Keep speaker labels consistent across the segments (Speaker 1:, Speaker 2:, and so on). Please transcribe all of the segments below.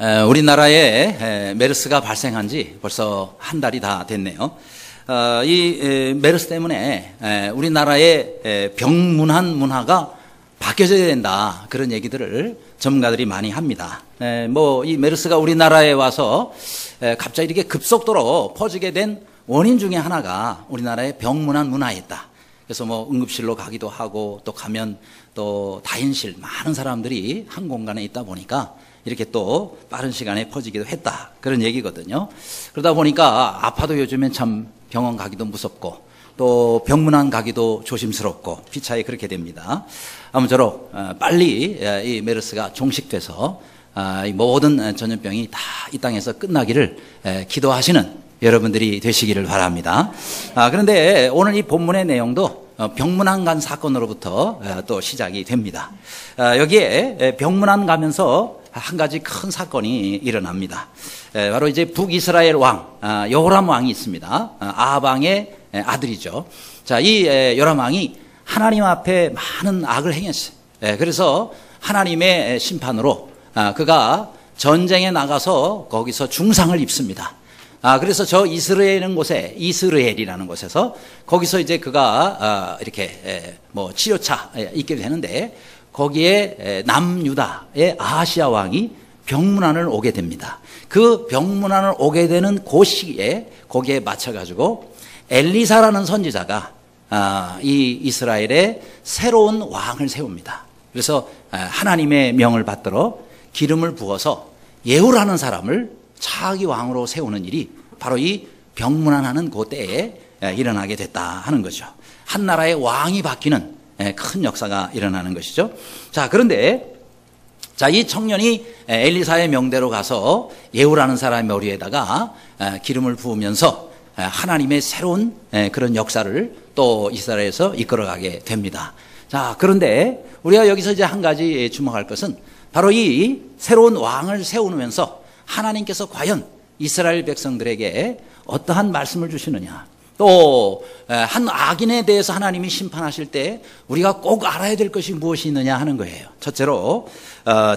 Speaker 1: 우리나라에 메르스가 발생한 지 벌써 한 달이 다 됐네요. 이 메르스 때문에 우리나라의 병문안 문화가 바뀌어져야 된다, 그런 얘기들을 전문가들이 많이 합니다. 이 메르스가 우리나라에 와서 갑자기 이렇게 급속도로 퍼지게 된 원인 중에 하나가 우리나라의 병문안 문화였다. 그래서 응급실로 가기도 하고, 또 가면 또 다인실, 많은 사람들이 한 공간에 있다 보니까 이렇게 또 빠른 시간에 퍼지기도 했다, 그런 얘기거든요. 그러다 보니까 아파도 요즘엔 참 병원 가기도 무섭고, 또 병문안 가기도 조심스럽고, 피차에 그렇게 됩니다. 아무쪼록 빨리 이 메르스가 종식돼서 이 모든 전염병이 다 이 땅에서 끝나기를 기도하시는 여러분들이 되시기를 바랍니다. 그런데 오늘 이 본문의 내용도 병문안 간 사건으로부터 또 시작이 됩니다. 여기에 병문안 가면서 한 가지 큰 사건이 일어납니다. 바로 이제 북이스라엘 왕 여호람 왕이 있습니다. 아합 왕의 아들이죠. 자, 이 여호람 왕이 하나님 앞에 많은 악을 행했어요. 그래서 하나님의 심판으로 그가 전쟁에 나가서 거기서 중상을 입습니다. 그래서 저 이스라엘이라는 곳에서 거기서 이제 그가 이렇게 치료차 있게 되는데, 거기에 남유다의 아하시야 왕이 병문안을 오게 됩니다. 그 병문안을 오게 되는 그 시기에 거기에 맞춰가지고 엘리사라는 선지자가 이 이스라엘의 새로운 왕을 세웁니다. 그래서 하나님의 명을 받들어 기름을 부어서 예후라는 사람을 차기 왕으로 세우는 일이 바로 이 병문안하는 그 때에 일어나게 됐다 하는 거죠. 한 나라의 왕이 바뀌는 큰 역사가 일어나는 것이죠. 자, 그런데 이 청년이 엘리사의 명대로 가서 예후라는 사람의 머리에다가 기름을 부으면서 하나님의 새로운 그런 역사를 또 이스라엘에서 이끌어가게 됩니다. 자, 그런데 우리가 여기서 이제 한 가지 주목할 것은 바로 이 새로운 왕을 세우면서 하나님께서 과연 이스라엘 백성들에게 어떠한 말씀을 주시느냐, 또 한 악인에 대해서 하나님이 심판하실 때 우리가 꼭 알아야 될 것이 무엇이 있느냐 하는 거예요. 첫째로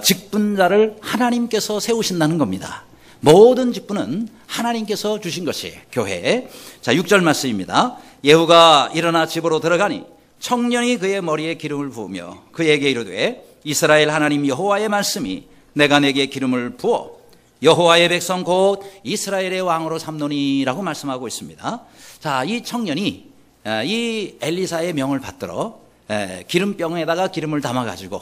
Speaker 1: 직분자를 하나님께서 세우신다는 겁니다. 모든 직분은 하나님께서 주신 것이 교회. 자, 6절 말씀입니다. 예후가 일어나 집으로 들어가니 청년이 그의 머리에 기름을 부으며 그에게 이르되 이스라엘 하나님 여호와의 말씀이 내가 내게 기름을 부어 여호와의 백성 곧 이스라엘의 왕으로 삼노니라고 말씀하고 있습니다. 자, 이 청년이 이 엘리사의 명을 받들어 기름병에다가 기름을 담아가지고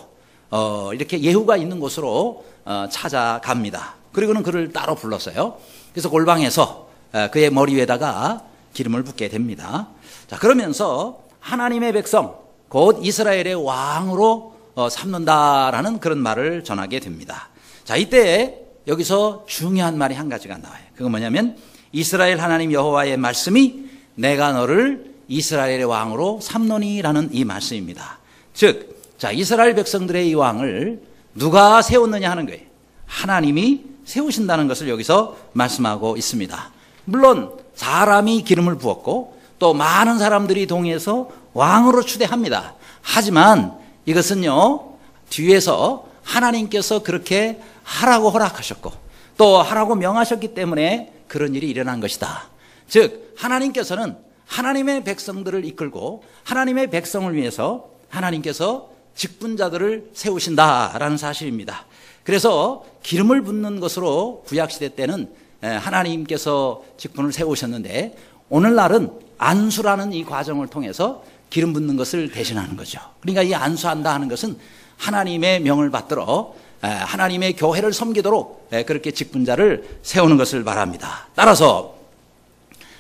Speaker 1: 이렇게 예후가 있는 곳으로 찾아갑니다. 그리고는 그를 따로 불렀어요. 그래서 골방에서 그의 머리 위에다가 기름을 붓게 됩니다. 자, 그러면서 하나님의 백성 곧 이스라엘의 왕으로 삼는다라는 그런 말을 전하게 됩니다. 자, 이때 여기서 중요한 말이 한 가지가 나와요. 그건 뭐냐면 이스라엘 하나님 여호와의 말씀이 내가 너를 이스라엘의 왕으로 삼노니라는 이 말씀입니다. 즉, 자, 이스라엘 백성들의 이 왕을 누가 세웠느냐 하는 거예요. 하나님이 세우신다는 것을 여기서 말씀하고 있습니다. 물론 사람이 기름을 부었고 또 많은 사람들이 동의해서 왕으로 추대합니다. 하지만 이것은요, 뒤에서 하나님께서 그렇게 하라고 허락하셨고 또 하라고 명하셨기 때문에 그런 일이 일어난 것이다. 즉, 하나님께서는 하나님의 백성들을 이끌고 하나님의 백성을 위해서 하나님께서 직분자들을 세우신다라는 사실입니다. 그래서 기름을 붓는 것으로 구약시대 때는 하나님께서 직분을 세우셨는데, 오늘날은 안수라는 이 과정을 통해서 기름 붓는 것을 대신하는 거죠. 그러니까 이 안수한다 하는 것은 하나님의 명을 받들어 하나님의 교회를 섬기도록 그렇게 직분자를 세우는 것을 말합니다. 따라서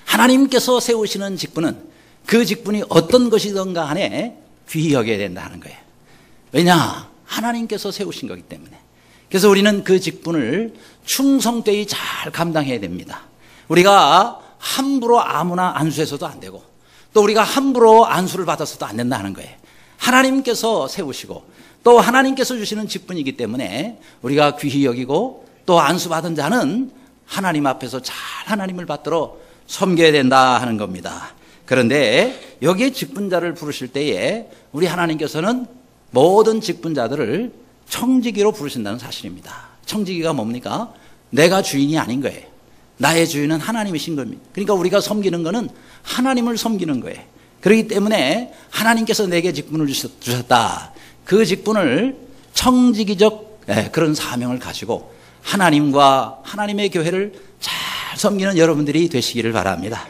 Speaker 1: 하나님께서 세우시는 직분은 그 직분이 어떤 것이든 간에 귀히 여겨야 된다는 거예요. 왜냐? 하나님께서 세우신 거기 때문에. 그래서 우리는 그 직분을 충성되이 잘 감당해야 됩니다. 우리가 함부로 아무나 안수해서도 안 되고, 또 우리가 함부로 안수를 받아서도 안 된다는 거예요. 하나님께서 세우시고 또 하나님께서 주시는 직분이기 때문에 우리가 귀히 여기고, 또 안수받은 자는 하나님 앞에서 잘 하나님을 받들어 섬겨야 된다 하는 겁니다. 그런데 여기에 직분자를 부르실 때에 우리 하나님께서는 모든 직분자들을 청지기로 부르신다는 사실입니다. 청지기가 뭡니까? 내가 주인이 아닌 거예요. 나의 주인은 하나님이신 겁니다. 그러니까 우리가 섬기는 거는 하나님을 섬기는 거예요. 그렇기 때문에 하나님께서 내게 직분을 주셨다. 그 직분을 청지기적 그런 사명을 가지고 하나님과 하나님의 교회를 잘 섬기는 여러분들이 되시기를 바랍니다.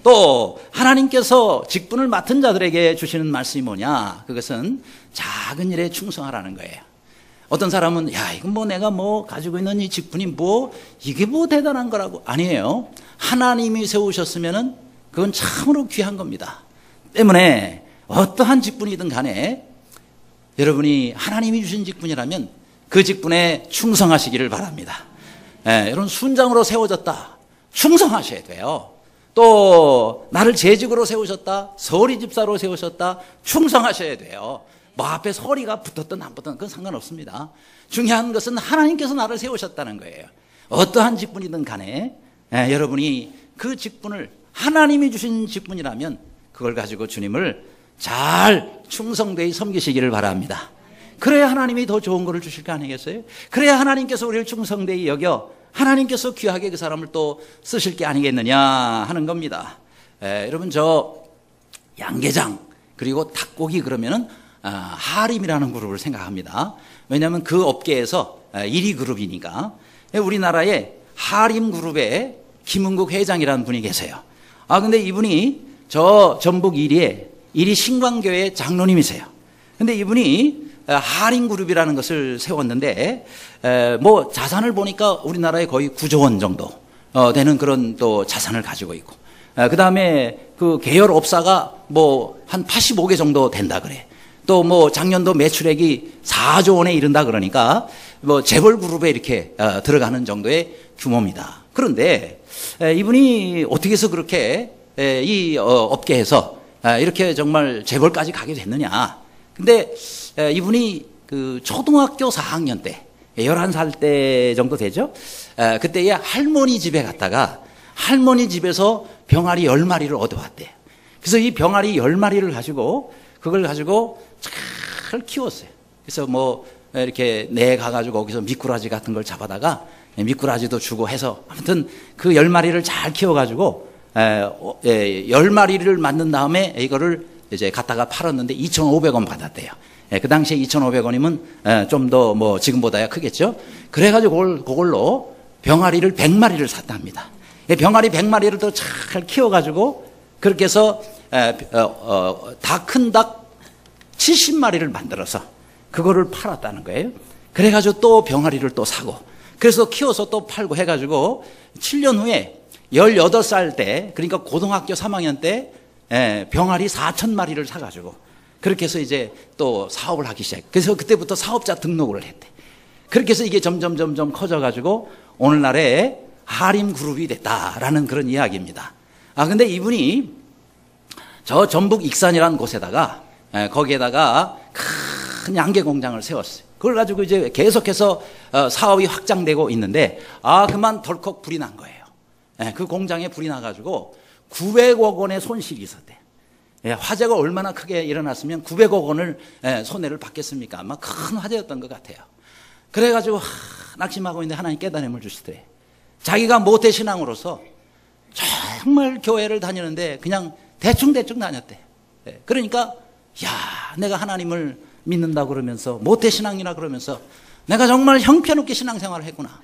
Speaker 1: 또 하나님께서 직분을 맡은 자들에게 주시는 말씀이 뭐냐? 그것은 작은 일에 충성하라는 거예요. 어떤 사람은 야, 이건 뭐 내가 뭐 가지고 있는 이 직분이 뭐 이게 뭐 대단한 거라고. 아니에요. 하나님이 세우셨으면은 그건 참으로 귀한 겁니다. 때문에 어떠한 직분이든 간에 여러분이 하나님이 주신 직분이라면 그 직분에 충성하시기를 바랍니다. 여러분 순장으로 세워졌다. 충성하셔야 돼요. 또 나를 재직으로 세우셨다. 서리 집사로 세우셨다. 충성하셔야 돼요. 뭐 앞에 서리가 붙었든 안 붙었든 그건 상관없습니다. 중요한 것은 하나님께서 나를 세우셨다는 거예요. 어떠한 직분이든 간에 여러분이 그 직분을 하나님이 주신 직분이라면 그걸 가지고 주님을 잘 충성되이 섬기시기를 바랍니다. 그래야 하나님이 더 좋은 것을 주실 거 아니겠어요? 그래야 하나님께서 우리를 충성되이 여겨 하나님께서 귀하게 그 사람을 또 쓰실 게 아니겠느냐 하는 겁니다. 여러분 저 양계장 그리고 닭고기 그러면은 하림이라는 그룹을 생각합니다. 왜냐하면 그 업계에서 1위 그룹이니까. 우리나라에 하림 그룹의 김은국 회장이라는 분이 계세요. 근데 이분이 저 전북 1위 신광교회 장로님이세요. 근데 이분이 하림 그룹이라는 것을 세웠는데 뭐 자산을 보니까 우리나라에 거의 9조 원 정도 되는 그런 또 자산을 가지고 있고, 그 다음에 그 계열업사가 뭐 한 85개 정도 된다 그래. 또 뭐 작년도 매출액이 4조 원에 이른다 그러니까 뭐 재벌 그룹에 이렇게 들어가는 정도의 규모입니다. 그런데 이분이 어떻게 해서 그렇게 이 업계에서 이렇게 정말 재벌까지 가게 됐느냐. 근데 이분이 그 초등학교 4학년 때 11살 때 정도 되죠. 그때에 할머니 집에 갔다가 할머니 집에서 병아리 10마리를 얻어왔대요. 그래서 이 병아리 10마리를 가지고 그걸 가지고 잘 키웠어요. 그래서 뭐 이렇게 내 가가지고 거기서 미꾸라지 같은 걸 잡아다가 미꾸라지도 주고 해서 아무튼 그 10마리를 잘 키워가지고 10마리를 만든 다음에 이거를 이제 갖다가 팔았는데 2,500원 받았대요. 그 당시에 2,500원이면 좀 더 뭐 지금보다야 크겠죠. 그래가지고 그걸로 병아리를 100마리를 샀답니다. 병아리 100마리를 더 잘 키워가지고 그렇게 해서 다 큰 닭 70마리를 만들어서 그거를 팔았다는 거예요. 그래가지고 또 병아리를 또 사고 그래서 키워서 또 팔고 해가지고 7년 후에 18살 때 그러니까 고등학교 3학년 때 병아리 4,000마리를 사가지고 그렇게 해서 이제 또 사업을 하기 시작. 그래서 그때부터 사업자 등록을 했대. 그렇게 해서 이게 점점 커져가지고 오늘날에 하림 그룹이 됐다라는 그런 이야기입니다. 근데 이분이 저 전북 익산이라는 곳에다가 거기에다가 큰 양계 공장을 세웠어요. 그걸 가지고 이제 계속해서 사업이 확장되고 있는데 그만 덜컥 불이 난 거예요. 그 공장에 불이 나가지고 900억 원의 손실이 있었대. 화재가 얼마나 크게 일어났으면 900억 원을 손해를 받겠습니까? 아마 큰 화재였던 것 같아요. 그래가지고 낙심하고 있는데 하나님 깨달음을 주시더래. 자기가 모태신앙으로서 정말 교회를 다니는데 그냥 대충 다녔대. 그러니까 내가 하나님을 믿는다 그러면서 모태신앙이라 그러면서 내가 정말 형편없게 신앙생활을 했구나.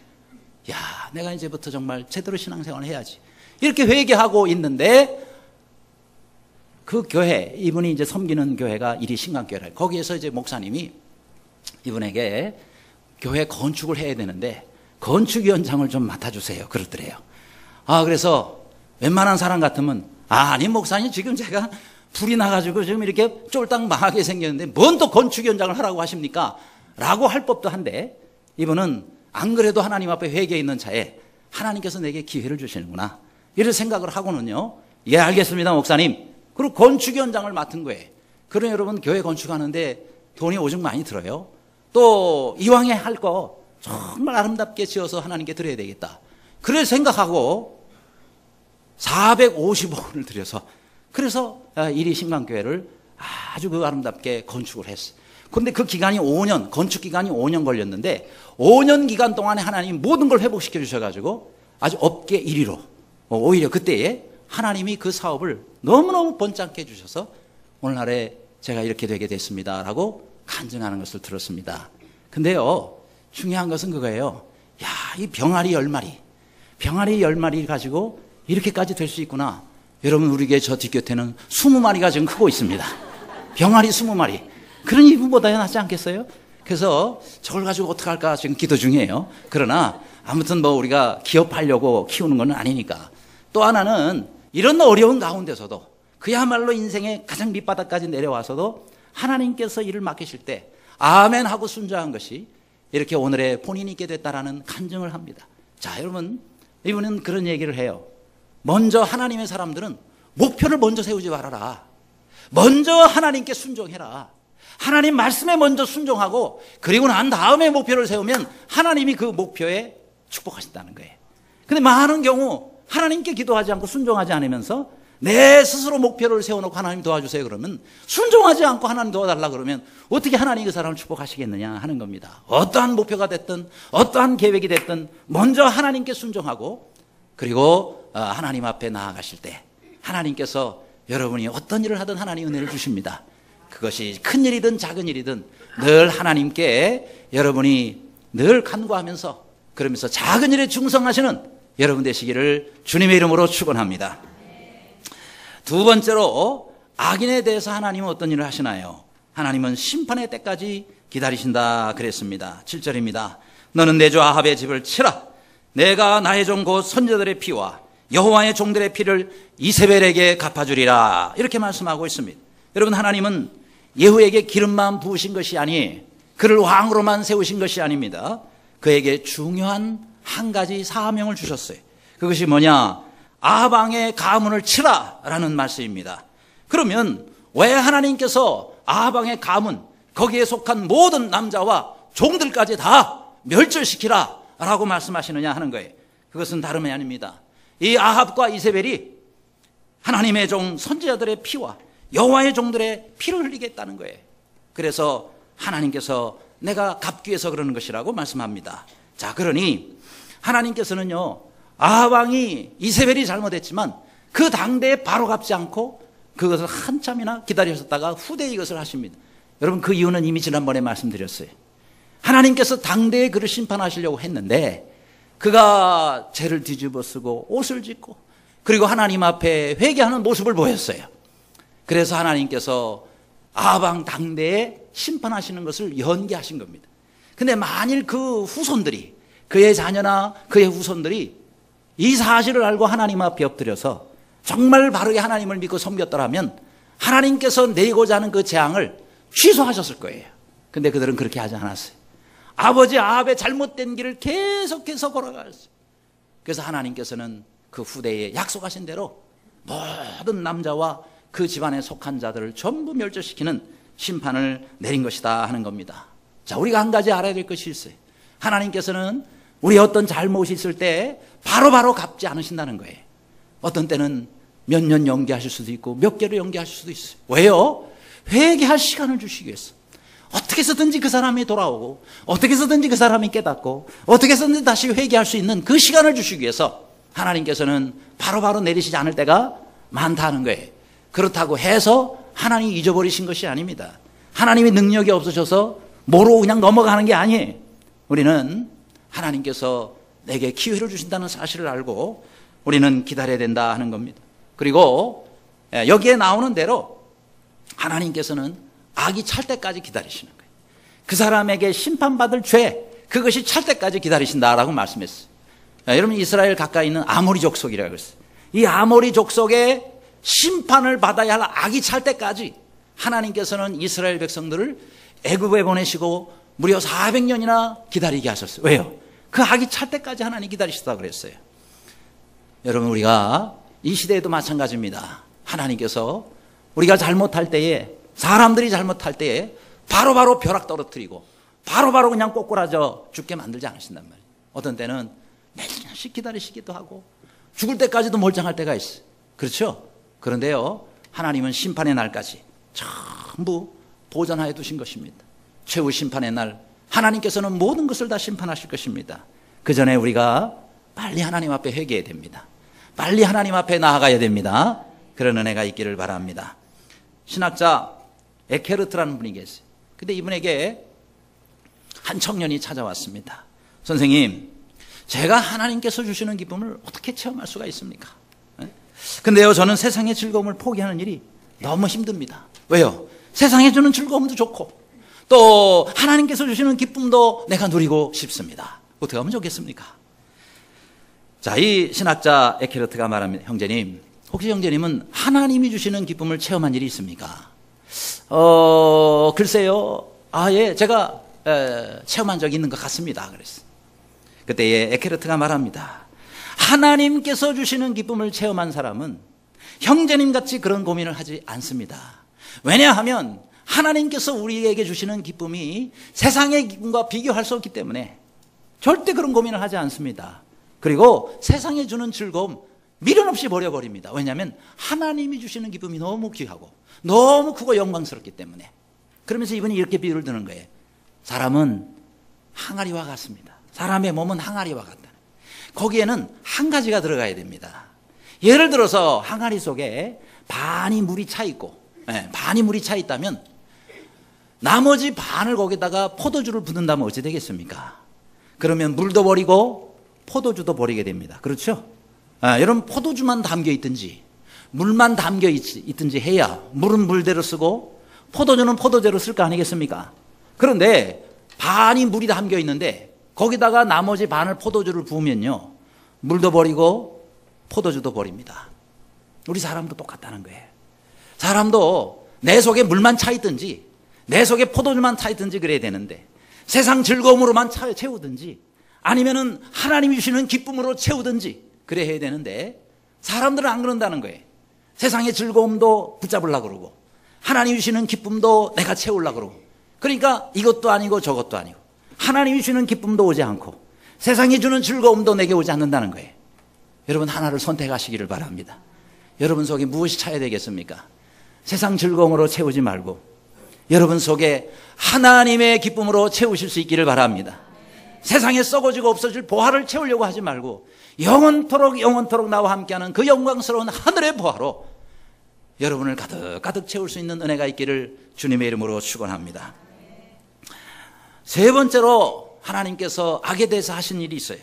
Speaker 1: 내가 이제부터 정말 제대로 신앙생활을 해야지. 이렇게 회개하고 있는데 그 교회, 이분이 이제 섬기는 교회가 이리 신강교회라. 거기에서 이제 목사님이 이분에게 교회 건축을 해야 되는데 건축위원장을 좀 맡아주세요. 그러더래요. 그래서 웬만한 사람 같으면 아니 목사님 지금 제가 불이 나가지고 지금 이렇게 쫄딱 망하게 생겼는데 뭔 또 건축위원장을 하라고 하십니까? 라고 할 법도 한데 이분은 안 그래도 하나님 앞에 회개에 있는 차에 하나님께서 내게 기회를 주시는구나 이런 생각을 하고는요. 알겠습니다 목사님. 그리고 건축위원장을 맡은 거예요. 그럼 여러분 교회 건축하는데 돈이 오죽 많이 들어요. 또 이왕에 할 거 정말 아름답게 지어서 하나님께 드려야 되겠다. 그래 생각하고 450억 원을 들여서 그래서 이리 신강교회를 아주 그 아름답게 건축을 했어요. 그런데 그 기간이 5년, 건축 기간이 5년 걸렸는데 5년 기간 동안에 하나님이 모든 걸 회복시켜 주셔가지고 아주 업계 1위로 오히려 그때에 하나님이 그 사업을 너무너무 번창케 해주셔서 오늘날에 제가 이렇게 되게 됐습니다라고 간증하는 것을 들었습니다. 근데요, 중요한 것은 그거예요. 야, 이 병아리 10마리, 병아리 10마리 가지고 이렇게까지 될 수 있구나. 여러분, 우리 교회 저 뒷곁에는 20마리가 지금 크고 있습니다. 병아리 20마리. 그런 이분보다 낫지 않겠어요? 그래서 저걸 가지고 어떻게 할까 지금 기도 중이에요. 그러나 아무튼 뭐 우리가 기업하려고 키우는 건 아니니까. 또 하나는 이런 어려운 가운데서도 그야말로 인생의 가장 밑바닥까지 내려와서도 하나님께서 일을 맡기실 때 아멘 하고 순종한 것이 이렇게 오늘의 본인이 있게 됐다라는 간증을 합니다. 자, 여러분, 이분은 그런 얘기를 해요. 먼저 하나님의 사람들은 목표를 먼저 세우지 말아라. 먼저 하나님께 순종해라. 하나님 말씀에 먼저 순종하고 그리고 난 다음에 목표를 세우면 하나님이 그 목표에 축복하신다는 거예요. 근데 많은 경우 하나님께 기도하지 않고 순종하지 않으면서 내 스스로 목표를 세워놓고 하나님 도와주세요 그러면 순종하지 않고 하나님 도와달라 그러면 어떻게 하나님이 그 사람을 축복하시겠느냐 하는 겁니다. 어떠한 목표가 됐든 어떠한 계획이 됐든 먼저 하나님께 순종하고 그리고 하나님 앞에 나아가실 때 하나님께서 여러분이 어떤 일을 하든 하나님 은혜를 주십니다. 그것이 큰 일이든 작은 일이든 늘 하나님께 여러분이 늘 간구하면서 그러면서 작은 일에 충성하시는 여러분 되시기를 주님의 이름으로 축원합니다. 두 번째로 악인에 대해서 하나님은 어떤 일을 하시나요? 하나님은 심판의 때까지 기다리신다 그랬습니다. 7절입니다. 너는 내 주 아합의 집을 치라. 내가 나의 종 곧 선지자들의 피와 여호와의 종들의 피를 이세벨에게 갚아주리라. 이렇게 말씀하고 있습니다. 여러분, 하나님은 예후에게 기름만 부으신 것이 아니 그를 왕으로만 세우신 것이 아닙니다. 그에게 중요한 한 가지 사명을 주셨어요. 그것이 뭐냐? 아합 왕의 가문을 치라라는 말씀입니다. 그러면 왜 하나님께서 아합 왕의 가문, 거기에 속한 모든 남자와 종들까지 다 멸절시키라라고 말씀하시느냐 하는 거예요. 그것은 다름이 아닙니다. 이 아합과 이세벨이 하나님의 종 선지자들의 피와 여호와의 종들의 피를 흘리겠다는 거예요. 그래서 하나님께서 내가 갚기 위해서 그러는 것이라고 말씀합니다. 자, 그러니 하나님께서는요, 아합 왕이 이세벨이 잘못했지만 그 당대에 바로 갚지 않고 그것을 한참이나 기다리셨다가 후대에 이것을 하십니다. 여러분, 그 이유는 이미 지난번에 말씀드렸어요. 하나님께서 당대에 그를 심판하시려고 했는데 그가 죄를 뒤집어 쓰고 옷을 짓고 그리고 하나님 앞에 회개하는 모습을 보였어요. 그래서 하나님께서 아합 왕 당대에 심판하시는 것을 연기하신 겁니다. 근데 만일 그 후손들이, 그의 자녀나 그의 후손들이 이 사실을 알고 하나님 앞에 엎드려서 정말 바르게 하나님을 믿고 섬겼더라면 하나님께서 내리고자 하는 그 재앙을 취소하셨을 거예요. 근데 그들은 그렇게 하지 않았어요. 아버지 아합의 잘못된 길을 계속해서 걸어갔어요. 그래서 하나님께서는 그 후대에 약속하신 대로 모든 남자와 그 집안에 속한 자들을 전부 멸절시키는 심판을 내린 것이다 하는 겁니다. 자, 우리가 한 가지 알아야 될 것이 있어요. 하나님께서는 우리 어떤 잘못이 있을 때 바로바로 갚지 않으신다는 거예요. 어떤 때는 몇 년 연기하실 수도 있고 몇 개로 연기하실 수도 있어요. 왜요? 회개할 시간을 주시기 위해서. 어떻게 해서든지 그 사람이 돌아오고 어떻게 해서든지 그 사람이 깨닫고 어떻게 해서든지 다시 회개할 수 있는 그 시간을 주시기 위해서 하나님께서는 바로바로 내리시지 않을 때가 많다는 거예요. 그렇다고 해서 하나님이 잊어버리신 것이 아닙니다. 하나님의 능력이 없으셔서 모르고 그냥 넘어가는 게 아니에요. 우리는 하나님께서 내게 기회를 주신다는 사실을 알고 우리는 기다려야 된다 하는 겁니다. 그리고 여기에 나오는 대로 하나님께서는 악이 찰 때까지 기다리시는 거예요. 그 사람에게 심판받을 죄, 그것이 찰 때까지 기다리신다라고 말씀했어요. 여러분, 이스라엘 가까이 있는 아모리 족속이라고 했어요. 이 아모리 족속의 심판을 받아야 할 악이 찰 때까지 하나님께서는 이스라엘 백성들을 애굽에 보내시고 무려 400년이나 기다리게 하셨어요. 왜요? 그 악이 찰 때까지 하나님 기다리시다고 그랬어요. 여러분, 우리가 이 시대에도 마찬가지입니다. 하나님께서 우리가 잘못할 때에, 사람들이 잘못할 때에 바로바로 벼락 떨어뜨리고 바로바로 그냥 꼬꾸라져 죽게 만들지 않으신단 말이에요. 어떤 때는 몇 년씩 기다리시기도 하고 죽을 때까지도 멀쩡할 때가 있어요. 그렇죠? 그런데요, 하나님은 심판의 날까지 전부 보존하여 두신 것입니다. 최후 심판의 날 하나님께서는 모든 것을 다 심판하실 것입니다. 그 전에 우리가 빨리 하나님 앞에 회개해야 됩니다. 빨리 하나님 앞에 나아가야 됩니다. 그런 은혜가 있기를 바랍니다. 신학자 에케르트라는 분이 계세요. 근데 이분에게 한 청년이 찾아왔습니다. 선생님, 제가 하나님께서 주시는 기쁨을 어떻게 체험할 수가 있습니까? 근데요, 저는 세상의 즐거움을 포기하는 일이 너무 힘듭니다. 왜요? 세상에 주는 즐거움도 좋고 또 하나님께서 주시는 기쁨도 내가 누리고 싶습니다. 어떻게 하면 좋겠습니까? 자, 이 신학자 에케르트가 말합니다. 형제님, 혹시 형제님은 하나님이 주시는 기쁨을 체험한 일이 있습니까? 글쎄요. 예, 제가 체험한 적이 있는 것 같습니다. 그랬어요. 그때 에케르트가 말합니다. 하나님께서 주시는 기쁨을 체험한 사람은 형제님 같이 그런 고민을 하지 않습니다. 왜냐하면 하나님께서 우리에게 주시는 기쁨이 세상의 기쁨과 비교할 수 없기 때문에 절대 그런 고민을 하지 않습니다. 그리고 세상에 주는 즐거움 미련 없이 버려버립니다. 왜냐하면 하나님이 주시는 기쁨이 너무 귀하고 너무 크고 영광스럽기 때문에. 그러면서 이분이 이렇게 비유를 드는 거예요. 사람은 항아리와 같습니다. 사람의 몸은 항아리와 같다. 거기에는 한 가지가 들어가야 됩니다. 예를 들어서 항아리 속에 반이 물이 차 있고, 반이 물이 차 있다면 나머지 반을 거기다가 포도주를 붓는다면 어찌 되겠습니까? 그러면 물도 버리고 포도주도 버리게 됩니다. 그렇죠? 여러분, 포도주만 담겨 있든지 물만 담겨 있든지 해야 물은 물대로 쓰고 포도주는 포도대로 쓸 거 아니겠습니까? 그런데 반이 물이 담겨 있는데 거기다가 나머지 반을 포도주를 부으면요, 물도 버리고 포도주도 버립니다. 우리 사람도 똑같다는 거예요. 사람도 내 속에 물만 차 있든지 내 속에 포도주만 차 있든지 그래야 되는데 세상 즐거움으로만 채우든지 아니면은 하나님이 주시는 기쁨으로 채우든지 그래야 해야 되는데 사람들은 안 그런다는 거예요. 세상의 즐거움도 붙잡으려고 그러고 하나님이 주시는 기쁨도 내가 채우려고 그러고, 그러니까 이것도 아니고 저것도 아니고 하나님이 주시는 기쁨도 오지 않고 세상이 주는 즐거움도 내게 오지 않는다는 거예요. 여러분, 하나를 선택하시기를 바랍니다. 여러분 속에 무엇이 차야 되겠습니까? 세상 즐거움으로 채우지 말고 여러분 속에 하나님의 기쁨으로 채우실 수 있기를 바랍니다. 세상에 썩어지고 없어질 보화를 채우려고 하지 말고 영원토록 나와 함께하는 그 영광스러운 하늘의 보화로 여러분을 가득 채울 수 있는 은혜가 있기를 주님의 이름으로 축원합니다. 세 번째로 하나님께서 악에 대해서 하신 일이 있어요.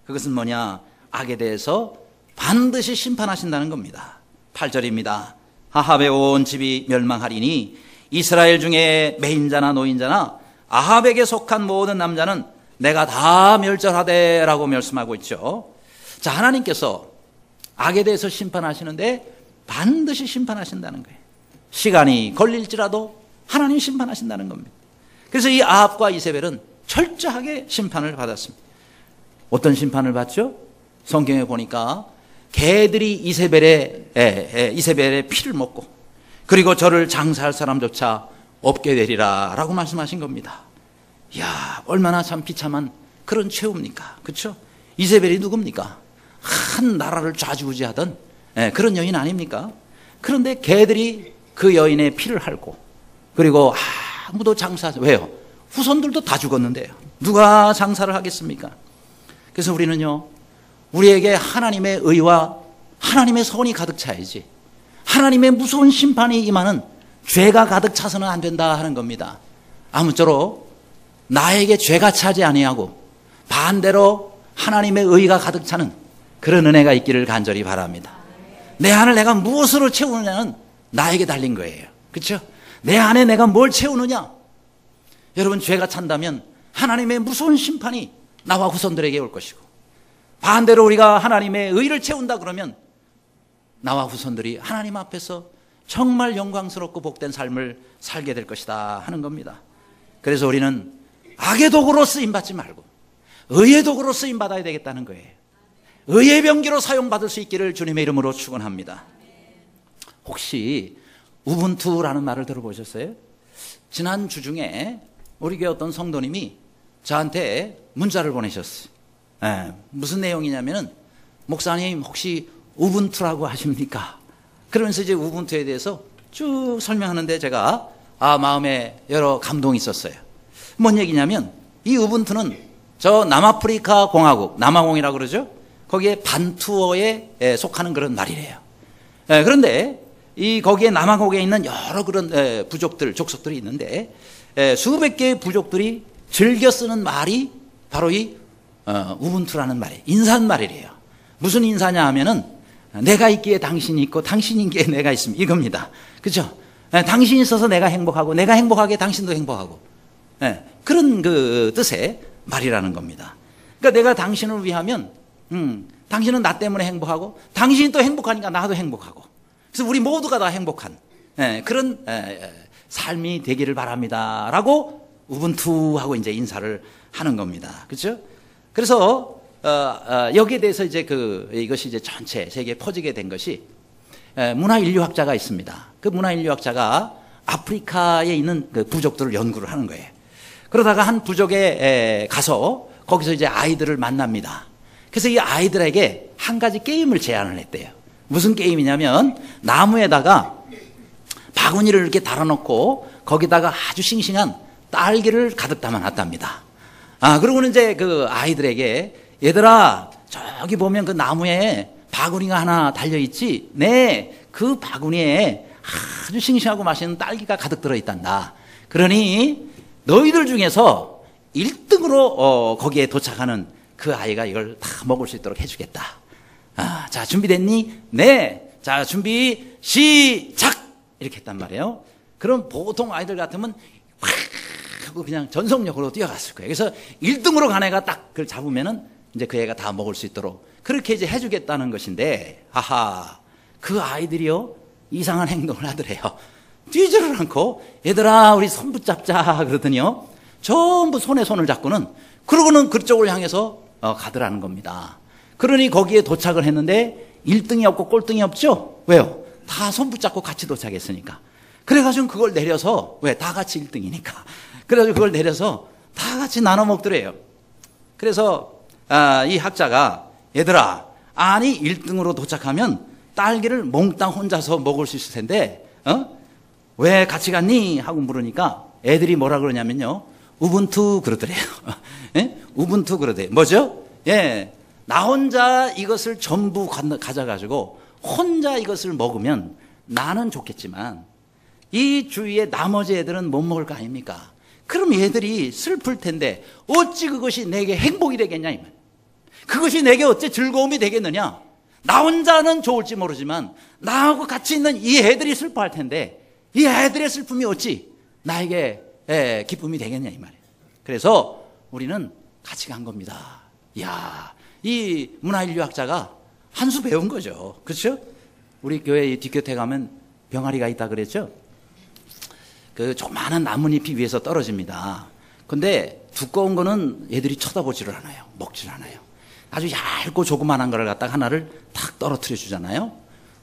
Speaker 1: 그것은 뭐냐? 악에 대해서 반드시 심판하신다는 겁니다. 8절입니다. 아합의 온 집이 멸망하리니 이스라엘 중에 매인자나 노인자나 아합에게 속한 모든 남자는 내가 다 멸절하되 라고 말씀하고 있죠. 자, 하나님께서 악에 대해서 심판하시는데 반드시 심판하신다는 거예요. 시간이 걸릴지라도 하나님 심판하신다는 겁니다. 그래서 이 아합과 이세벨은 철저하게 심판을 받았습니다. 어떤 심판을 받죠? 성경에 보니까 개들이 이세벨의 피를 먹고 그리고 저를 장사할 사람조차 없게 되리라 라고 말씀하신 겁니다. 이야, 얼마나 참 비참한 그런 최후입니까? 그렇죠? 이세벨이 누굽니까? 한 나라를 좌지우지하던 그런 여인 아닙니까? 그런데 개들이 그 여인의 피를 핥고 그리고 아무도 장사하지, 왜요? 후손들도 다 죽었는데요. 누가 장사를 하겠습니까? 그래서 우리는요, 우리에게 하나님의 의와 하나님의 선이 가득 차야지 하나님의 무서운 심판이 임하는 죄가 가득 차서는 안 된다 하는 겁니다. 아무쪼록 나에게 죄가 차지 아니하고 반대로 하나님의 의가 가득 차는 그런 은혜가 있기를 간절히 바랍니다. 내 안을 내가 무엇으로 채우느냐는 나에게 달린 거예요. 그렇죠? 내 안에 내가 뭘 채우느냐? 여러분, 죄가 찬다면 하나님의 무서운 심판이 나와 후손들에게 올 것이고, 반대로 우리가 하나님의 의를 채운다 그러면 나와 후손들이 하나님 앞에서 정말 영광스럽고 복된 삶을 살게 될 것이다 하는 겁니다. 그래서 우리는 악의 도구로 쓰임받지 말고 의의 도구로 쓰임받아야 되겠다는 거예요. 의의 병기로 사용받을 수 있기를 주님의 이름으로 축원합니다. 혹시 우분투라는 말을 들어보셨어요? 지난 주 중에 우리 교회 어떤 성도님이 저한테 문자를 보내셨어요. 무슨 내용이냐면은, 목사님 혹시 우분투라고 하십니까? 그러면서 이제 우분투에 대해서 쭉 설명하는데 제가 마음에 여러 감동이 있었어요. 뭔 얘기냐면 이 우분투는 저 남아프리카 공화국, 남아공이라고 그러죠. 거기에 반투어에 속하는 그런 말이래요. 그런데 이 거기에 남아공에 있는 여러 그런 부족들, 족속들이 있는데 수백 개의 부족들이 즐겨 쓰는 말이 바로 이 우분투라는 말이에요. 인사말이래요. 무슨 인사냐 하면은 내가 있기에 당신이 있고 당신이 있기에 내가 있습니다. 이겁니다. 그렇죠? 당신이 있어서 내가 행복하고 내가 행복하게 당신도 행복하고 그런 그 뜻의 말이라는 겁니다. 그러니까 내가 당신을 위하면 당신은 나 때문에 행복하고 당신이 또 행복하니까 나도 행복하고 그래서 우리 모두가 다 행복한 그런 삶이 되기를 바랍니다. 라고 우분투하고 이제 인사를 하는 겁니다. 그렇죠? 그래서 여기에 대해서 이제 이것이 이제 전체 세계에 퍼지게 된 것이 문화인류학자가 있습니다. 그 문화인류학자가 아프리카에 있는 그 부족들을 연구를 하는 거예요. 그러다가 한 부족에 가서 거기서 이제 아이들을 만납니다. 그래서 이 아이들에게 한 가지 게임을 제안을 했대요. 무슨 게임이냐면 나무에다가 바구니를 이렇게 달아놓고 거기다가 아주 싱싱한 딸기를 가득 담아놨답니다. 그러고는 이제 그 아이들에게 얘들아 저기 보면 그 나무에 바구니가 하나 달려있지? 네, 그 바구니에 아주 싱싱하고 맛있는 딸기가 가득 들어있단다. 그러니 너희들 중에서 1등으로 거기에 도착하는 그 아이가 이걸 다 먹을 수 있도록 해주겠다. 자, 준비됐니? 네. 자, 준비 시작! 이렇게 했단 말이에요. 그럼 보통 아이들 같으면 확 하고 그냥 전속력으로 뛰어갔을 거예요. 그래서 1등으로 간 애가 딱 그걸 잡으면은 이제 그 애가 다 먹을 수 있도록 그렇게 이제 해주겠다는 것인데, 그 아이들이요 이상한 행동을 하더래요. 뛰지를 않고 얘들아 우리 손 붙잡자 그러더니요 전부 손에 손을 잡고는 그러고는 그쪽을 향해서 가더라는 겁니다. 그러니 거기에 도착을 했는데 1등이 없고 꼴등이 없죠. 왜요? 다 손 붙잡고 같이 도착했으니까. 그래가지고 그걸 내려서 왜? 다 같이 1등이니까. 그래가지고 그걸 내려서 다 같이 나눠 먹더래요. 그래서 이 학자가 얘들아 아니 1등으로 도착하면 딸기를 몽땅 혼자서 먹을 수 있을 텐데 왜 같이 갔니? 하고 물으니까 애들이 뭐라 그러냐면요 우분투 그러더래요. 우분투 그러대요. 뭐죠? 나 혼자 이것을 전부 가져가지고 혼자 이것을 먹으면 나는 좋겠지만 이 주위에 나머지 애들은 못 먹을 거 아닙니까? 그럼 얘들이 슬플 텐데 어찌 그것이 내게 행복이 되겠냐 이 말. 그것이 내게 어찌 즐거움이 되겠느냐? 나 혼자는 좋을지 모르지만 나하고 같이 있는 이 애들이 슬퍼할 텐데 이 애들의 슬픔이 어찌 나에게 기쁨이 되겠냐 이 말이에요. 그래서 우리는 같이 간 겁니다. 이야, 이 문화인류학자가 한 수 배운 거죠. 그렇죠? 우리 교회 뒷곁에 가면 병아리가 있다 그랬죠? 그 조그마한 나뭇잎이 위에서 떨어집니다. 근데 두꺼운 거는 얘들이 쳐다보지를 않아요. 먹지를 않아요. 아주 얇고 조그만한 거를 갖다가 하나를 탁 떨어뜨려 주잖아요.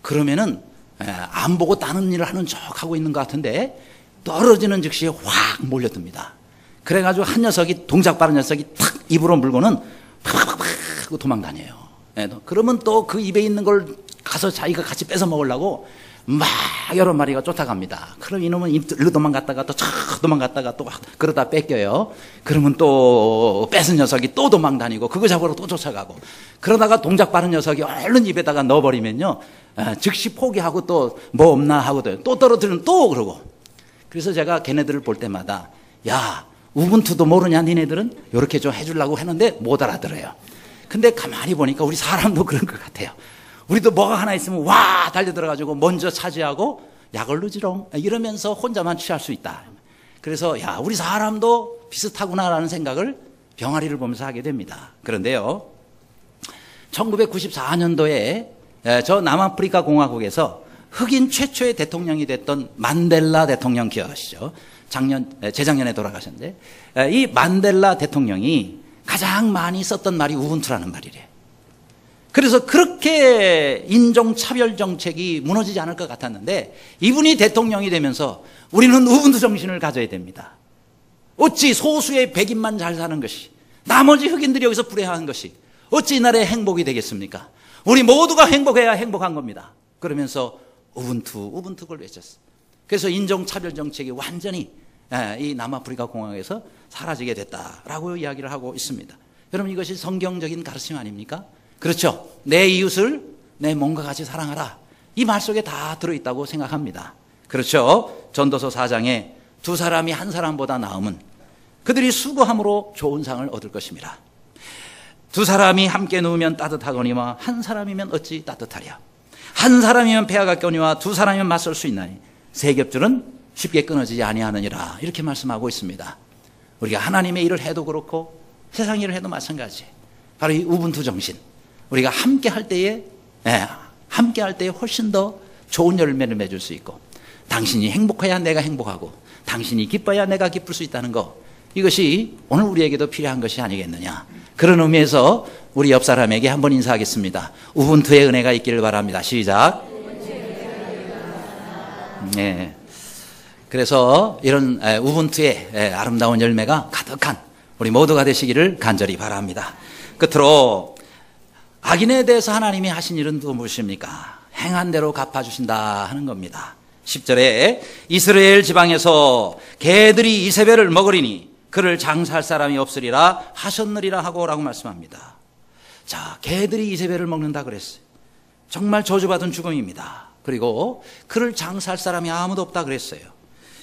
Speaker 1: 그러면은 안 보고 다른 일을 하는 척 하고 있는 것 같은데 떨어지는 즉시 확 몰려듭니다. 그래가지고 한 녀석이 동작 빠른 녀석이 탁 입으로 물고는 팍팍팍 하고 도망다녀요. 그러면 또 그 입에 있는 걸 가서 자기가 같이 뺏어 먹으려고 막 여러 마리가 쫓아갑니다. 그럼 이놈은 일로 도망갔다가 또 촥 도망갔다가 또 그러다 뺏겨요. 그러면 또 뺏은 녀석이 또 도망다니고 그거 잡으러 또 쫓아가고 그러다가 동작 빠른 녀석이 얼른 입에다가 넣어버리면요 즉시 포기하고 또 뭐 없나 하고 또 떨어뜨리면 또 그러고. 그래서 제가 걔네들을 볼 때마다 야 우분투도 모르냐 니네들은? 이렇게 좀 해주려고 했는데 못 알아들어요. 근데 가만히 보니까 우리 사람도 그런 것 같아요. 우리도 뭐가 하나 있으면 와 달려들어가지고 먼저 차지하고 약을르지롱 이러면서 혼자만 취할 수 있다. 그래서 야 우리 사람도 비슷하구나라는 생각을 병아리를 보면서 하게 됩니다. 그런데요 1994년도에 저 남아프리카 공화국에서 흑인 최초의 대통령이 됐던 만델라 대통령 기억하시죠? 재작년에 돌아가셨는데 이 만델라 대통령이 가장 많이 썼던 말이 우분투라는 말이래요. 그래서 그렇게 인종차별 정책이 무너지지 않을 것 같았는데 이분이 대통령이 되면서 우리는 우분투 정신을 가져야 됩니다. 어찌 소수의 백인만 잘 사는 것이 나머지 흑인들이 여기서 불행한 것이 어찌 이 나라의 행복이 되겠습니까? 우리 모두가 행복해야 행복한 겁니다. 그러면서 우분투를 외쳤어요. 그래서 인종차별 정책이 완전히 이 남아프리카 공화국에서 사라지게 됐다라고 이야기를 하고 있습니다. 여러분, 이것이 성경적인 가르침 아닙니까? 그렇죠. 내 이웃을 내 몸과 같이 사랑하라. 이 말 속에 다 들어있다고 생각합니다. 그렇죠. 전도서 4장에 두 사람이 한 사람보다 나음은 그들이 수고함으로 좋은 상을 얻을 것입니다. 두 사람이 함께 누우면 따뜻하거니와 한 사람이면 어찌 따뜻하랴. 한 사람이면 배가 가까우니와 두 사람이면 맞설 수 있나니 세 겹줄은 쉽게 끊어지지 아니하느니라. 이렇게 말씀하고 있습니다. 우리가 하나님의 일을 해도 그렇고 세상 일을 해도 마찬가지. 바로 이 우분투 정신. 우리가 함께 할 때에 훨씬 더 좋은 열매를 맺을 수 있고, 당신이 행복해야 내가 행복하고 당신이 기뻐야 내가 기쁠 수 있다는 것, 이것이 오늘 우리에게도 필요한 것이 아니겠느냐. 그런 의미에서 우리 옆 사람에게 한번 인사하겠습니다. 우분투의 은혜가 있기를 바랍니다. 시작. 네. 그래서 이런 우분투의 아름다운 열매가 가득한 우리 모두가 되시기를 간절히 바랍니다. 끝으로 악인에 대해서 하나님이 하신 일은 또 무엇입니까? 행한 대로 갚아주신다 하는 겁니다. 10절에 이스라엘 지방에서 개들이 이세벨을 먹으리니 그를 장사할 사람이 없으리라 하셨느리라 하고 라고 말씀합니다. 자, 개들이 이세벨을 먹는다 그랬어요. 정말 저주받은 죽음입니다. 그리고 그를 장사할 사람이 아무도 없다 그랬어요.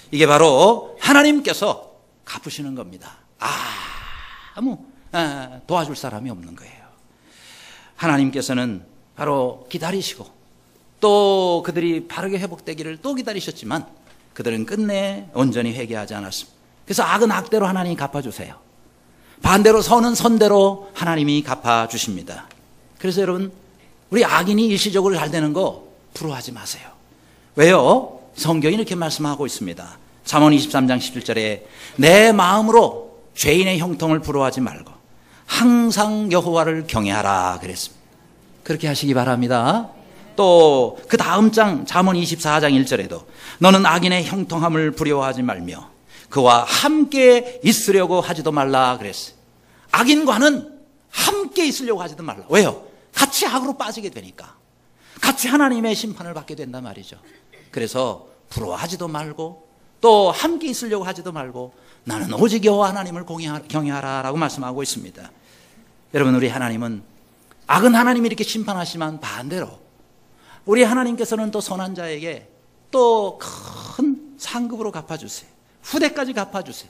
Speaker 1: 이게 바로 하나님께서 갚으시는 겁니다. 아무 도와줄 사람이 없는 거예요. 하나님께서는 바로 기다리시고 또 그들이 바르게 회복되기를 또 기다리셨지만 그들은 끝내 온전히 회개하지 않았습니다. 그래서 악은 악대로 하나님이 갚아주세요. 반대로 선은 선대로 하나님이 갚아주십니다. 그래서 여러분, 우리 악인이 일시적으로 잘 되는 거 부러워하지 마세요. 왜요? 성경이 이렇게 말씀하고 있습니다. 잠언 23장 17절에 내 마음으로 죄인의 형통을 부러워하지 말고 항상 여호와를 경외하라 그랬습니다. 그렇게 하시기 바랍니다. 또 그 다음 장 잠언 24장 1절에도 너는 악인의 형통함을 부러워하지 말며 그와 함께 있으려고 하지도 말라 그랬어요. 악인과는 함께 있으려고 하지도 말라. 왜요? 같이 악으로 빠지게 되니까. 같이 하나님의 심판을 받게 된단 말이죠. 그래서 부러워하지도 말고 또 함께 있으려고 하지도 말고 나는 오직 여호와 하나님을 경외하라라고 말씀하고 있습니다. 여러분, 우리 하나님은 악은 하나님이 이렇게 심판하시지만 반대로 우리 하나님께서는 또 선한 자에게 또 큰 상급으로 갚아주세요. 후대까지 갚아주세요.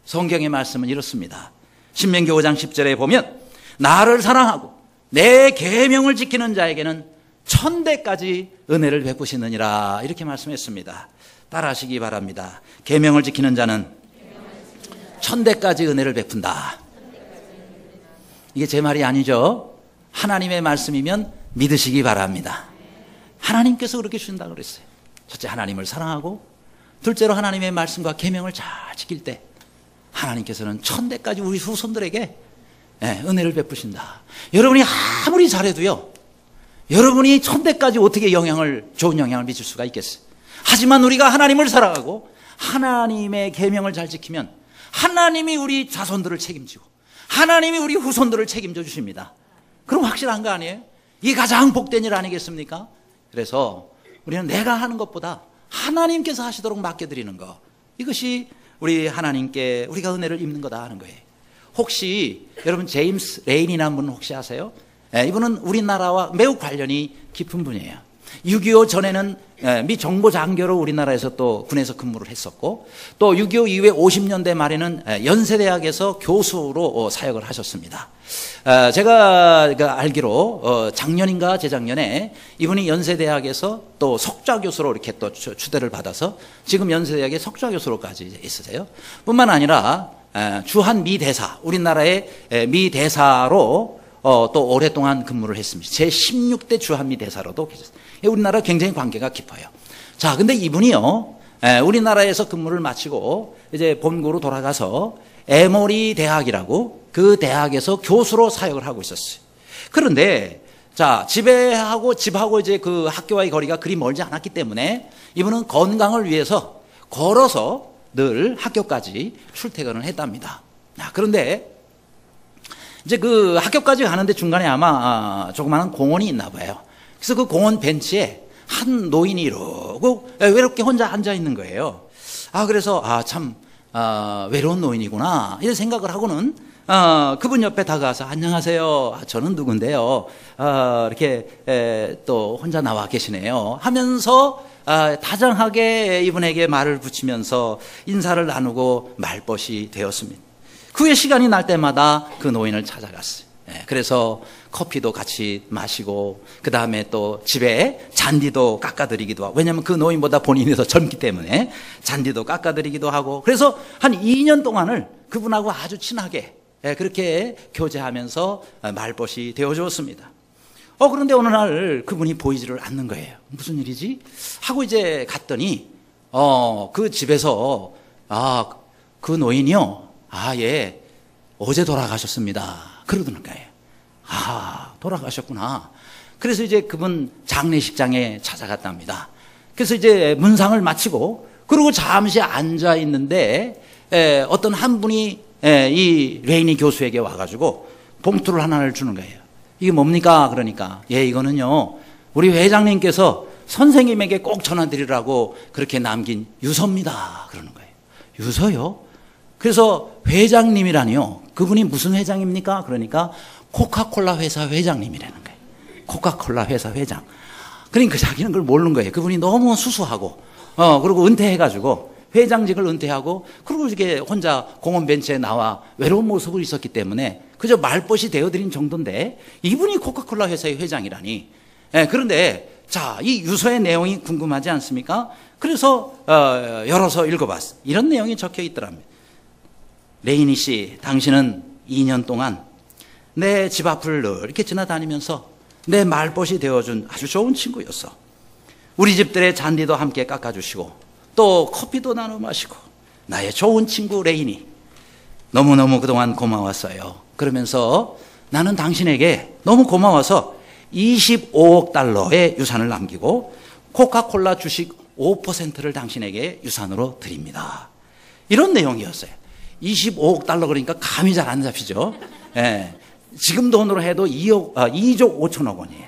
Speaker 1: 성경의 말씀은 이렇습니다. 신명기 5장 10절에 보면 나를 사랑하고 내 계명을 지키는 자에게는 1000대까지 은혜를 베푸시느니라 이렇게 말씀했습니다. 따라하시기 바랍니다. 계명을 지키는 자는 1000대까지 은혜를 베푼다. 이게 제 말이 아니죠. 하나님의 말씀이면 믿으시기 바랍니다. 하나님께서 그렇게 주신다고 그랬어요. 첫째, 하나님을 사랑하고 둘째로 하나님의 말씀과 계명을 잘 지킬 때 하나님께서는 1000대까지 우리 후손들에게 은혜를 베푸신다. 여러분이 아무리 잘해도요, 여러분이 1000대까지 어떻게 좋은 영향을 미칠 수가 있겠어요. 하지만 우리가 하나님을 사랑하고 하나님의 계명을 잘 지키면 하나님이 우리 자손들을 책임지고 하나님이 우리 후손들을 책임져 주십니다. 그럼 확실한 거 아니에요? 이게 가장 복된 일 아니겠습니까? 그래서 우리는 내가 하는 것보다 하나님께서 하시도록 맡겨드리는 것, 이것이 우리 하나님께 우리가 은혜를 입는 거다 하는 거예요. 혹시 여러분 제임스 레인이라는 분은 혹시 아세요? 이분은 우리나라와 매우 관련이 깊은 분이에요. 6.25 전에는 미 정보장교로 우리나라에서 또 군에서 근무를 했었고, 또 6.25 이후에 50년대 말에는 연세대학에서 교수로 사역을 하셨습니다. 제가 알기로 작년인가 재작년에 이분이 연세대학에서 또 석좌교수로 이렇게 또 추대를 받아서 지금 연세대학의 석좌교수로까지 있으세요. 뿐만 아니라 주한 미 대사, 우리나라의 미 대사로 또 오랫동안 근무를 했습니다. 제16대 주한미 대사로도 계셨어요. 우리나라 굉장히 관계가 깊어요. 자, 근데 이분이요, 우리나라에서 근무를 마치고 이제 본국으로 돌아가서 에모리 대학이라고 그 대학에서 교수로 사역을 하고 있었어요. 그런데 자, 집하고 이제 그 학교와의 거리가 그리 멀지 않았기 때문에 이분은 건강을 위해서 걸어서 늘 학교까지 출퇴근을 했답니다. 그런데 이제 그 학교까지 가는데 중간에 아마 조그마한 공원이 있나 봐요. 그래서 그 공원 벤치에 한 노인이 이러고 외롭게 혼자 앉아 있는 거예요. 그래서 참 외로운 노인이구나 이런 생각을 하고는 그분 옆에 다가가서 안녕하세요. 저는 누군데요. 이렇게 또 혼자 나와 계시네요. 하면서 다정하게 이분에게 말을 붙이면서 인사를 나누고 말벗이 되었습니다. 그 후에 시간이 날 때마다 그 노인을 찾아갔어요. 그래서 커피도 같이 마시고 그 다음에 또 집에 잔디도 깎아드리기도 하고, 왜냐하면 그 노인보다 본인이 더 젊기 때문에 잔디도 깎아드리기도 하고, 그래서 한 2년 동안을 그분하고 아주 친하게 그렇게 교제하면서 말벗이 되어주었습니다. 그런데 어느 날 그분이 보이지를 않는 거예요. 무슨 일이지? 하고 이제 갔더니 그 집에서 그 노인이요, 예, 어제 돌아가셨습니다. 그러더는 거예요. 돌아가셨구나. 그래서 이제 그분 장례식장에 찾아갔답니다. 그래서 이제 문상을 마치고 그리고 잠시 앉아 있는데 어떤 한 분이 이 레이니 교수에게 와가지고 봉투를 하나를 주는 거예요. 이게 뭡니까? 그러니까 이거는요, 우리 회장님께서 선생님에게 꼭 전화드리라고 그렇게 남긴 유서입니다. 그러는 거예요. 유서요? 그래서 회장님이라니요, 그분이 무슨 회장입니까? 그러니까 코카콜라 회사 회장님이라는 거예요. 코카콜라 회사 회장. 그러니까 자기는 그걸 모르는 거예요. 그분이 너무 수수하고 그리고 은퇴해가지고 회장직을 은퇴하고 그리고 이렇게 혼자 공원 벤치에 나와 외로운 모습을 있었기 때문에 그저 말벗이 되어드린 정도인데 이분이 코카콜라 회사의 회장이라니. 그런데 자, 이 유서의 내용이 궁금하지 않습니까? 그래서 열어서 읽어봤어요. 이런 내용이 적혀 있더랍니다. 레이니 씨, 당신은 2년 동안 내 집 앞을 늘 이렇게 지나다니면서 내 말벗이 되어준 아주 좋은 친구였어. 우리 집들의 잔디도 함께 깎아주시고 또 커피도 나눠 마시고 나의 좋은 친구 레이니, 너무너무 그동안 고마웠어요. 그러면서 나는 당신에게 너무 고마워서 25억 달러의 유산을 남기고 코카콜라 주식 5%를 당신에게 유산으로 드립니다. 이런 내용이었어요. 25억 달러 그러니까 감이 잘 안 잡히죠. 지금 돈으로 해도 2조 5천억 원이에요.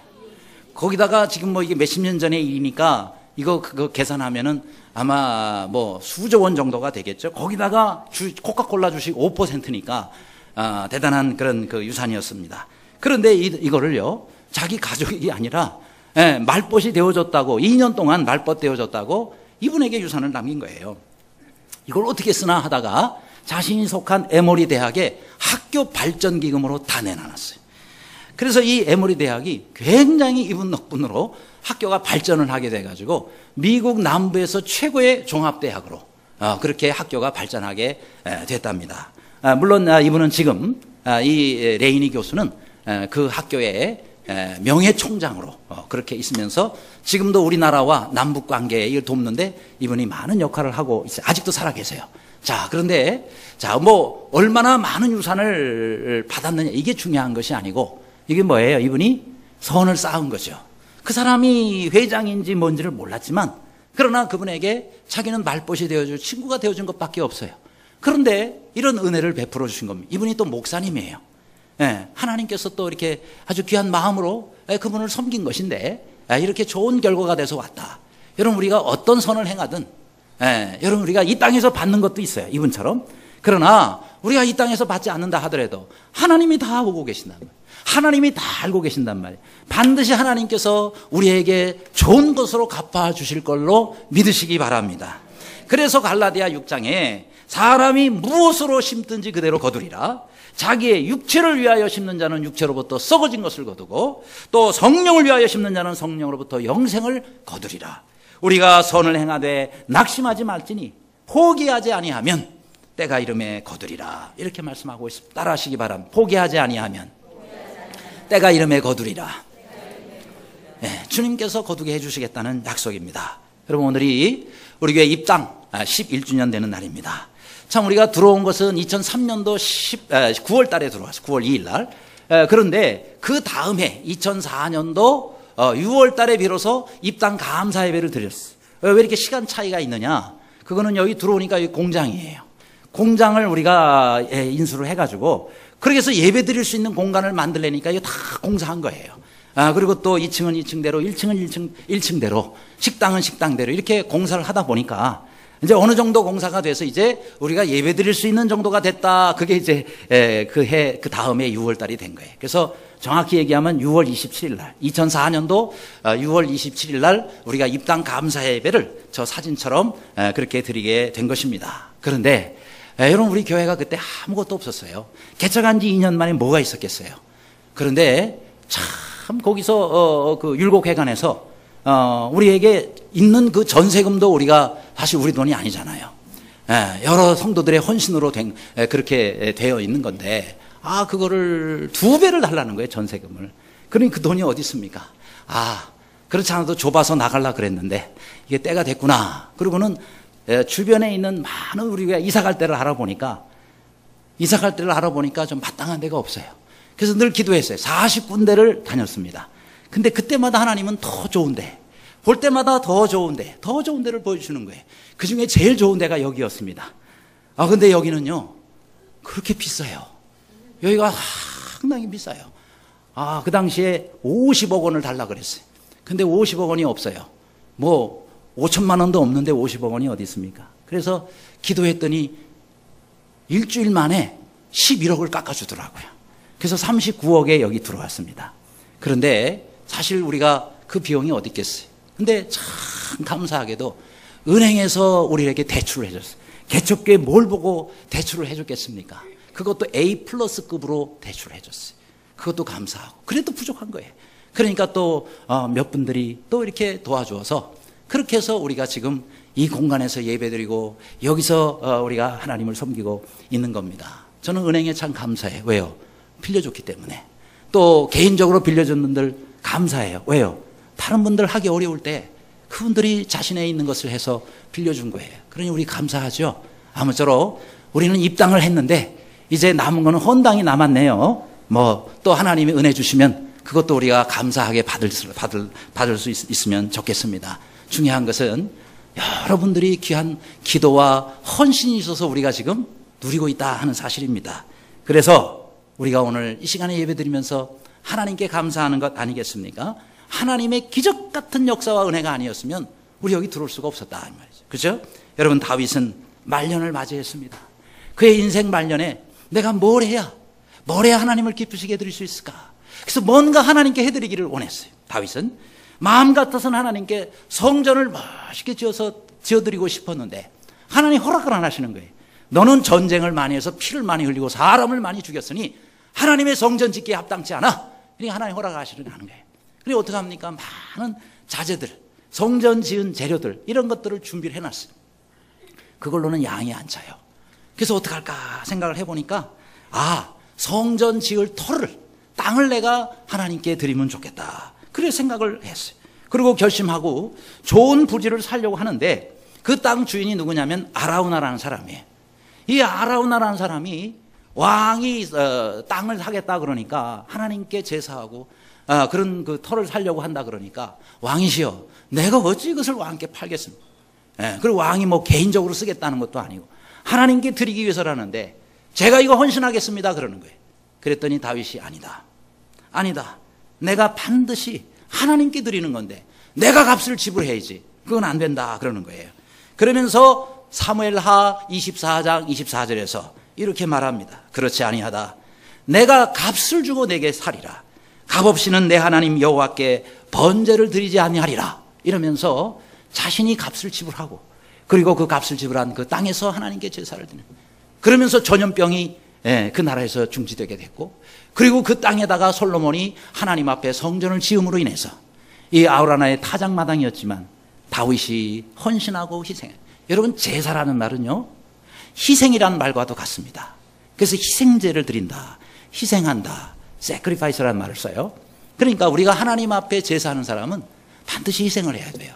Speaker 1: 거기다가 지금 뭐 이게 몇십 년 전의 일이니까 그거 계산하면은 아마 뭐 수조 원 정도가 되겠죠. 거기다가 코카콜라 주식 5%니까 대단한 그런 그 유산이었습니다. 그런데 이거를요, 자기 가족이 아니라 말벗이 되어줬다고, 2년 동안 말벗 되어줬다고 이분에게 유산을 남긴 거예요. 이걸 어떻게 쓰나 하다가 자신이 속한 에모리 대학의 학교 발전 기금으로 다 내놔놨어요. 그래서 이 에모리 대학이 굉장히 이분 덕분으로 학교가 발전을 하게 돼가지고 미국 남부에서 최고의 종합대학으로 그렇게 학교가 발전하게 됐답니다. 물론 이분은 지금 이 레이니 교수는 그 학교의 명예총장으로 그렇게 있으면서 지금도 우리나라와 남북 관계를 돕는데 이분이 많은 역할을 하고 있어요. 아직도 살아 계세요. 자, 그런데 뭐 얼마나 많은 유산을 받았느냐 이게 중요한 것이 아니고 이게 뭐예요? 이분이 선을 쌓은 거죠. 그 사람이 회장인지 뭔지를 몰랐지만 그러나 그분에게 자기는 말벗이 되어줄 친구가 되어준 것밖에 없어요. 그런데 이런 은혜를 베풀어 주신 겁니다. 이분이 또 목사님이에요. 하나님께서 또 이렇게 아주 귀한 마음으로 그분을 섬긴 것인데 이렇게 좋은 결과가 돼서 왔다. 여러분, 우리가 어떤 선을 행하든 여러분, 우리가 이 땅에서 받는 것도 있어요. 이분처럼. 그러나 우리가 이 땅에서 받지 않는다 하더라도 하나님이 다 보고 계신단 말이에요. 하나님이 다 알고 계신단 말이에요. 반드시 하나님께서 우리에게 좋은 것으로 갚아주실 걸로 믿으시기 바랍니다. 그래서 갈라디아 6장에 사람이 무엇으로 심든지 그대로 거두리라. 자기의 육체를 위하여 심는 자는 육체로부터 썩어진 것을 거두고 또 성령을 위하여 심는 자는 성령으로부터 영생을 거두리라. 우리가 선을 행하되 낙심하지 말지니 포기하지 아니하면 때가 이름에 거두리라. 이렇게 말씀하고 있습니다. 따라하시기 바랍니다. 포기하지 아니하면 때가 이름에 거두리라. 주님께서 거두게 해주시겠다는 약속입니다. 여러분, 오늘이 우리 교회 입당 11주년 되는 날입니다. 참, 우리가 들어온 것은 2003년도 9월 달에 들어왔어요. 9월 2일 날. 그런데 그 다음에 2004년도 6월 달에 비로소 입당 감사 예배를 드렸어요. 왜 이렇게 시간 차이가 있느냐? 그거는 여기 들어오니까 여기 공장이에요. 공장을 우리가 인수를 해가지고 그렇게 해서 예배 드릴 수 있는 공간을 만들려니까 이거 다 공사한 거예요. 그리고 또 2층은 2층대로, 1층은 1층대로, 식당은 식당대로 이렇게 공사를 하다 보니까 이제 어느 정도 공사가 돼서 이제 우리가 예배 드릴 수 있는 정도가 됐다. 그게 이제 그 다음에 6월 달이 된 거예요. 그래서 정확히 얘기하면 6월 27일 날, 2004년도 6월 27일 날 우리가 입당 감사 예배를 저 사진처럼 그렇게 드리게 된 것입니다. 그런데 여러분, 우리 교회가 그때 아무것도 없었어요. 개척한 지 2년 만에 뭐가 있었겠어요. 그런데 참 거기서 그 율곡회관에서 우리에게 있는 그 전세금도 우리가 사실 우리 돈이 아니잖아요. 여러 성도들의 헌신으로 그렇게 되어 있는 건데, 그거를 2배를 달라는 거예요, 전세금을. 그러니 그 돈이 어디 있습니까? 그렇지 않아도 좁아서 나가려고 그랬는데 이게 때가 됐구나. 그리고는 주변에 있는 많은 우리가 이사 갈 때를 알아보니까 좀 마땅한 데가 없어요. 그래서 늘 기도했어요. 40군데를 다녔습니다. 근데 그때마다 하나님은 더 좋은데, 볼 때마다 더 좋은 데를 보여주시는 거예요. 그 중에 제일 좋은 데가 여기였습니다. 근데 여기는요, 그렇게 비싸요. 여기가 상당히 비싸요. 그 당시에 50억 원을 달라 그랬어요. 근데 50억 원이 없어요. 5천만 원도 없는데 50억 원이 어디 있습니까? 그래서 기도했더니 일주일 만에 11억을 깎아주더라고요. 그래서 39억에 여기 들어왔습니다. 그런데 사실 우리가 그 비용이 어디 있겠어요. 근데 참 감사하게도 은행에서 우리에게 대출을 해줬어요. 개척교회 뭘 보고 대출을 해줬겠습니까? 그것도 A+급으로 대출을 해줬어요. 그것도 감사하고. 그래도 부족한 거예요. 그러니까 또 몇 분들이 또 이렇게 도와주어서, 그렇게 해서 우리가 지금 이 공간에서 예배드리고 여기서 우리가 하나님을 섬기고 있는 겁니다. 저는 은행에 참 감사해요. 왜요? 빌려줬기 때문에. 또 개인적으로 빌려준 분들 감사해요. 왜요? 다른 분들 하기 어려울 때 그분들이 자신의 있는 것을 해서 빌려준 거예요. 그러니 우리 감사하죠. 아무쪼록 우리는 입당을 했는데 이제 남은 거는 헌당이 남았네요. 또 하나님이 은혜 주시면 그것도 우리가 감사하게 받을 수 있으면 좋겠습니다. 중요한 것은 여러분들이 귀한 기도와 헌신이 있어서 우리가 지금 누리고 있다 하는 사실입니다. 그래서 우리가 오늘 이 시간에 예배드리면서 하나님께 감사하는 것 아니겠습니까? 하나님의 기적 같은 역사와 은혜가 아니었으면 우리 여기 들어올 수가 없었다 이 말이죠. 그렇죠? 여러분, 다윗은 말년을 맞이했습니다. 그의 인생 말년에 내가 뭘 해야 하나님을 기쁘시게 해드릴 수 있을까? 그래서 뭔가 하나님께 해드리기를 원했어요. 다윗은 마음 같아서는 하나님께 성전을 멋있게 지어드리고 싶었는데 하나님 허락을 안 하시는 거예요. 너는 전쟁을 많이 해서 피를 많이 흘리고 사람을 많이 죽였으니 하나님의 성전 짓기에 합당치 않아. 그러니까 하나님 허락하시는 거예요. 그리고 어떻게 합니까? 많은 자재들, 성전 지은 재료들, 이런 것들을 준비를 해놨어요. 그걸로는 양이 안 차요. 그래서 어떻게 할까 생각을 해보니까 성전 지을 땅을 내가 하나님께 드리면 좋겠다. 그래서 생각을 했어요. 그리고 결심하고 좋은 부지를 사려고 하는데 그 땅 주인이 누구냐면 아라우나라는 사람이에요. 이 아라우나라는 사람이 왕이 땅을 사겠다 그러니까 하나님께 제사하고 그런 그 터를 사려고 한다 그러니까 왕이시여, 내가 어찌 이것을 왕께 팔겠습니까? 그리고 왕이 개인적으로 쓰겠다는 것도 아니고 하나님께 드리기 위해서라는데 제가 이거 헌신하겠습니다 그러는 거예요. 그랬더니 다윗이 아니다. 내가 반드시 하나님께 드리는 건데 내가 값을 지불해야지. 그건 안 된다 그러는 거예요. 그러면서 사무엘하 24장 24절에서 이렇게 말합니다. 그렇지 아니하다. 내가 값을 주고 내게 살이라. 값 없이는 내 하나님 여호와께 번제를 드리지 아니하리라. 이러면서 자신이 값을 지불하고 그리고 그 값을 지불한 그 땅에서 하나님께 제사를 드리는. 그러면서 전염병이 그 나라에서 중지되게 됐고, 그리고 그 땅에다가 솔로몬이 하나님 앞에 성전을 지음으로 인해서 이 아우라나의 타작마당이었지만 다윗이 헌신하고 희생. 여러분, 제사라는 말은요, 희생이라는 말과도 같습니다. 그래서 희생제를 드린다, 희생한다, sacrifice라는 말을 써요. 그러니까 우리가 하나님 앞에 제사하는 사람은 반드시 희생을 해야 돼요.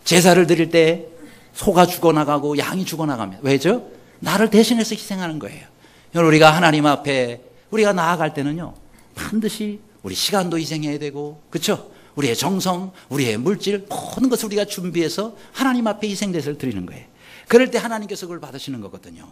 Speaker 1: 제사를 드릴 때 소가 죽어나가고 양이 죽어나가면 왜죠? 나를 대신해서 희생하는 거예요. 우리가 하나님 앞에 우리가 나아갈 때는요, 반드시 우리 시간도 희생해야 되고, 그렇죠? 우리의 정성, 우리의 물질, 모든 것을 우리가 준비해서 하나님 앞에 희생제사를 드리는 거예요. 그럴 때 하나님께서 그걸 받으시는 거거든요.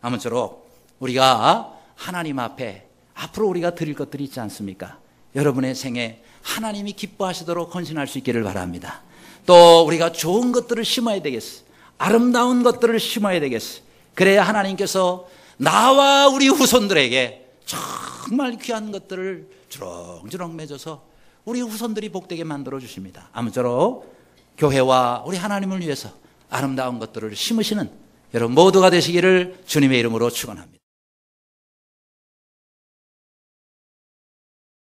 Speaker 1: 아무쪼록 우리가 하나님 앞에 앞으로 우리가 드릴 것들이 있지 않습니까? 여러분의 생에 하나님이 기뻐하시도록 헌신할 수 있기를 바랍니다. 또 우리가 좋은 것들을 심어야 되겠어요. 아름다운 것들을 심어야 되겠어요. 그래야 하나님께서 나와 우리 후손들에게 정말 귀한 것들을 주렁주렁 맺어서 우리 후손들이 복되게 만들어 주십니다. 아무쪼록 교회와 우리 하나님을 위해서 아름다운 것들을 심으시는 여러분 모두가 되시기를 주님의 이름으로 축원합니다.